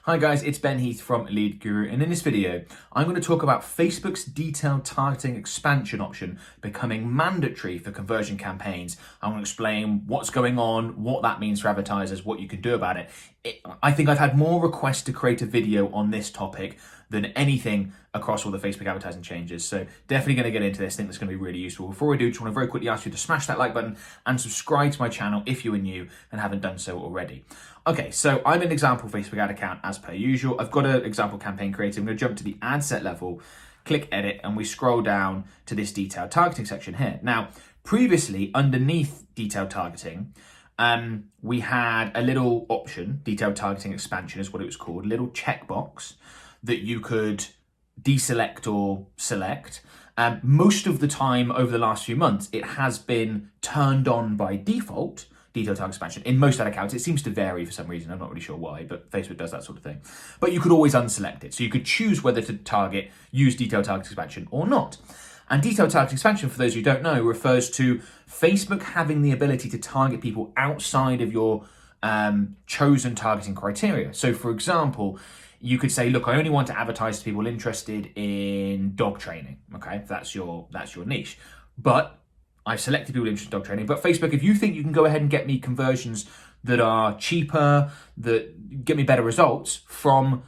Hi guys, it's Ben Heath from Lead Guru, and in this video, I'm going to talk about Facebook's detailed targeting expansion option becoming mandatory for conversion campaigns. I'm going to explain what's going on, what that means for advertisers, what you can do about it. I think I've had more requests to create a video on this topic than anything across all the Facebook advertising changes. So definitely going to get into this. I think that's going to be really useful. Before we do, just want to very quickly ask you to smash that like button and subscribe to my channel if you are new and haven't done so already. Okay, so I'm an example Facebook ad account as per usual. I've got an example campaign created. I'm going to jump to the ad set level, click edit, and we scroll down to this detailed targeting section here. Now, previously underneath detailed targeting, we had a little option, detailed targeting expansion is what it was called, a little checkbox that you could deselect or select. Most of the time over the last few months, it has been turned on by default, detailed target expansion. In most ad accounts, it seems to vary for some reason. I'm not really sure why, but Facebook does that sort of thing. But you could always unselect it. So you could choose whether to use detailed target expansion or not. And detailed target expansion, for those who don't know, refers to Facebook having the ability to target people outside of your chosen targeting criteria. So for example, you could say, look, I only want to advertise to people interested in dog training. Okay, that's your niche. But I've selected people interested in dog training. But Facebook, if you think you can go ahead and get me conversions that are cheaper, that get me better results from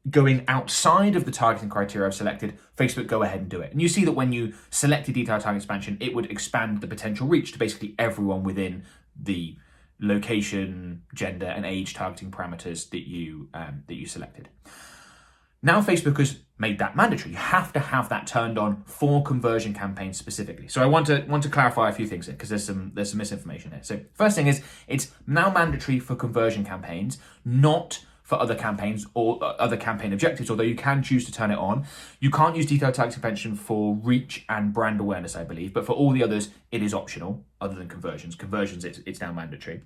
going outside of the targeting criteria I've selected, Facebook, go ahead and do it. And you see that when you selected detailed target expansion, it would expand the potential reach to basically everyone within the location, gender, and age targeting parameters that you selected. Now Facebook has made that mandatory. You have to have that turned on for conversion campaigns specifically. So I want to clarify a few things here because there's some misinformation here. So first thing is, it's now mandatory for conversion campaigns, not for other campaigns or other campaign objectives, although you can choose to turn it on. You can't use detailed targeting expansion for reach and brand awareness, I believe, but for all the others, it is optional, other than conversions. Conversions, it's now mandatory.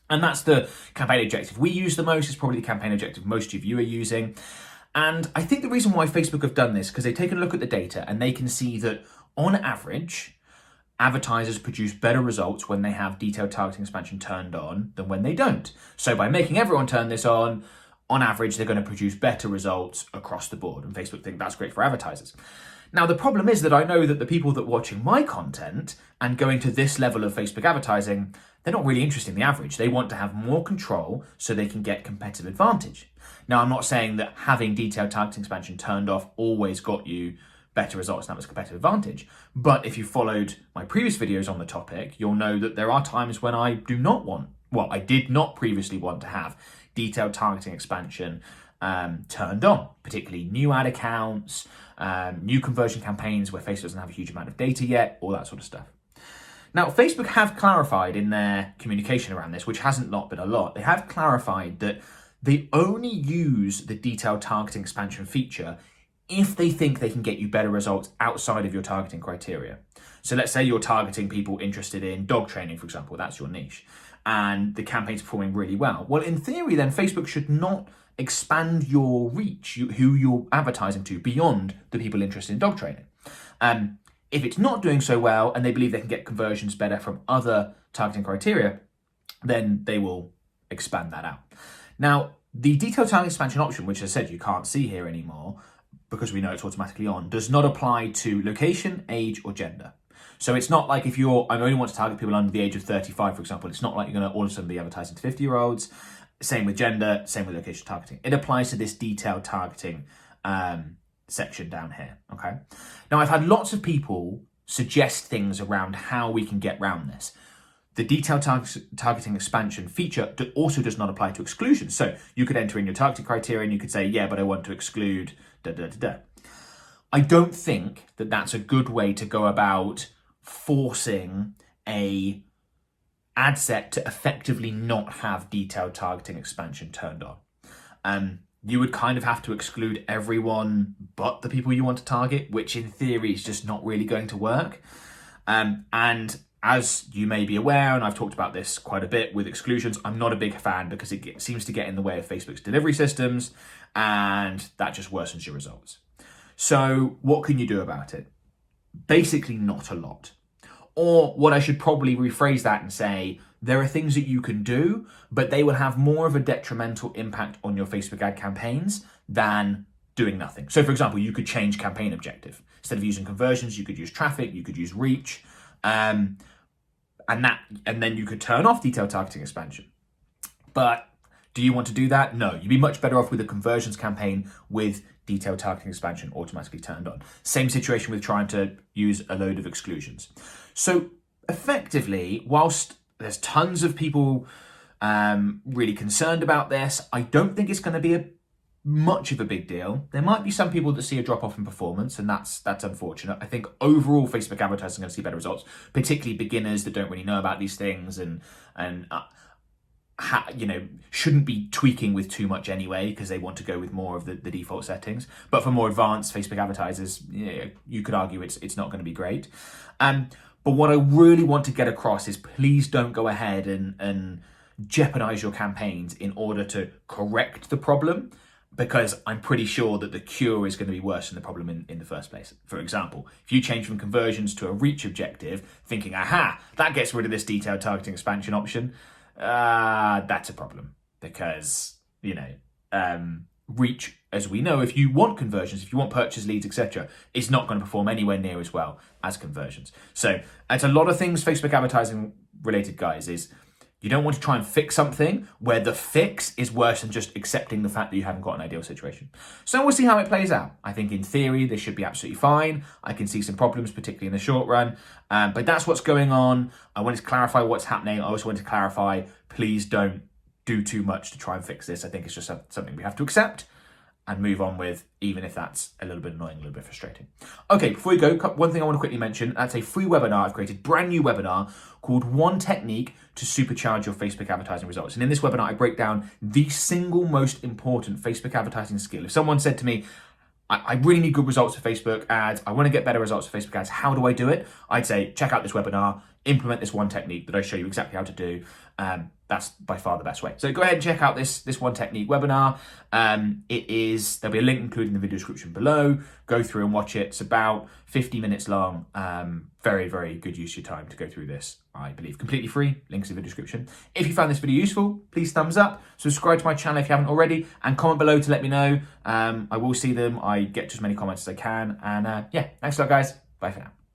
And that's the campaign objective we use the most. It's probably the campaign objective most of you are using. And I think the reason why Facebook have done this, because they've taken a look at the data and they can see that on average, advertisers produce better results when they have detailed targeting expansion turned on than when they don't. So by making everyone turn this on average, they're going to produce better results across the board. And Facebook think that's great for advertisers. Now, the problem is that I know that the people that are watching my content and going to this level of Facebook advertising, they're not really interested in the average. They want to have more control so they can get competitive advantage. Now, I'm not saying that having detailed targeting expansion turned off always got you better results and that was competitive advantage. But if you followed my previous videos on the topic, you'll know that there are times when I did not previously want to have detailed targeting expansion turned on, particularly new ad accounts, new conversion campaigns where Facebook doesn't have a huge amount of data yet, all that sort of stuff. Now, Facebook have clarified in their communication around this, which hasn't not been a lot, they have clarified that they only use the detailed targeting expansion feature if they think they can get you better results outside of your targeting criteria. So let's say you're targeting people interested in dog training, for example, that's your niche, and the campaign's performing really well. Well, in theory, then Facebook should not expand your reach, who you're advertising to, beyond the people interested in dog training. If it's not doing so well and they believe they can get conversions better from other targeting criteria, then they will expand that out. Now, the detailed targeting expansion option, which as I said you can't see here anymore because we know it's automatically on, does not apply to location, age, or gender. So it's not like if I only want to target people under the age of 35, for example, it's not like you're going to all of a sudden be advertising to 50-year-olds. Same with gender, same with location targeting. It applies to this detailed targeting section down here, okay? Now, I've had lots of people suggest things around how we can get around this. The detailed targeting expansion feature also does not apply to exclusions. So you could enter in your targeting criteria and you could say, yeah, but I want to exclude I don't think that that's a good way to go about forcing a ad set to effectively not have detailed targeting expansion turned on. You would kind of have to exclude everyone but the people you want to target, which in theory is just not really going to work. And as you may be aware, and I've talked about this quite a bit with exclusions, I'm not a big fan because it seems to get in the way of Facebook's delivery systems, and that just worsens your results. So what can you do about it? Basically not a lot. Or what I should probably rephrase that and say, there are things that you can do, but they will have more of a detrimental impact on your Facebook ad campaigns than doing nothing. So for example, you could change campaign objective. Instead of using conversions, you could use traffic, you could use reach, and then you could turn off detailed targeting expansion. But do you want to do that? No, you'd be much better off with a conversions campaign with detailed targeting expansion automatically turned on. Same situation with trying to use a load of exclusions. So effectively, whilst there's tons of people really concerned about this, I don't think it's going to be much of a big deal. There might be some people that see a drop off in performance, and that's unfortunate. I think overall Facebook advertising is going to see better results, particularly beginners that don't really know about these things and shouldn't be tweaking with too much anyway because they want to go with more of the default settings. But for more advanced Facebook advertisers, you could argue it's not going to be great. But what I really want to get across is please don't go ahead and jeopardize your campaigns in order to correct the problem, because I'm pretty sure that the cure is going to be worse than the problem in the first place. For example, if you change from conversions to a reach objective, thinking, aha, that gets rid of this detailed targeting expansion option, that's a problem, because, reach, as we know, if you want conversions, if you want purchase leads, etc., is not going to perform anywhere near as well as conversions. So it's a lot of things Facebook advertising related, guys, is you don't want to try and fix something where the fix is worse than just accepting the fact that you haven't got an ideal situation. So we'll see how it plays out. I think in theory, this should be absolutely fine. I can see some problems, particularly in the short run, but that's what's going on. I wanted to clarify what's happening. I also wanted to clarify, please don't do too much to try and fix this. I think it's just something we have to accept and move on with, even if that's a little bit annoying, a little bit frustrating. Okay, before we go, one thing I want to quickly mention, that's a free webinar I've created, brand new webinar called 1 Technique to Supercharge Your Facebook Advertising Results. And in this webinar, I break down the single most important Facebook advertising skill. If someone said to me, I really need good results for Facebook ads, I want to get better results for Facebook ads, how do I do it? I'd say, check out this webinar, implement this 1 technique that I show you exactly how to do. That's by far the best way. So go ahead and check out this 1 technique webinar. There'll be a link included in the video description below. Go through and watch it. It's about 50 minutes long. Very, very good use of your time to go through this, I believe. Completely free, links in the description. If you found this video useful, please thumbs up, subscribe to my channel if you haven't already, and comment below to let me know. I will see them. I get to as many comments as I can. And thanks a lot, guys. Bye for now.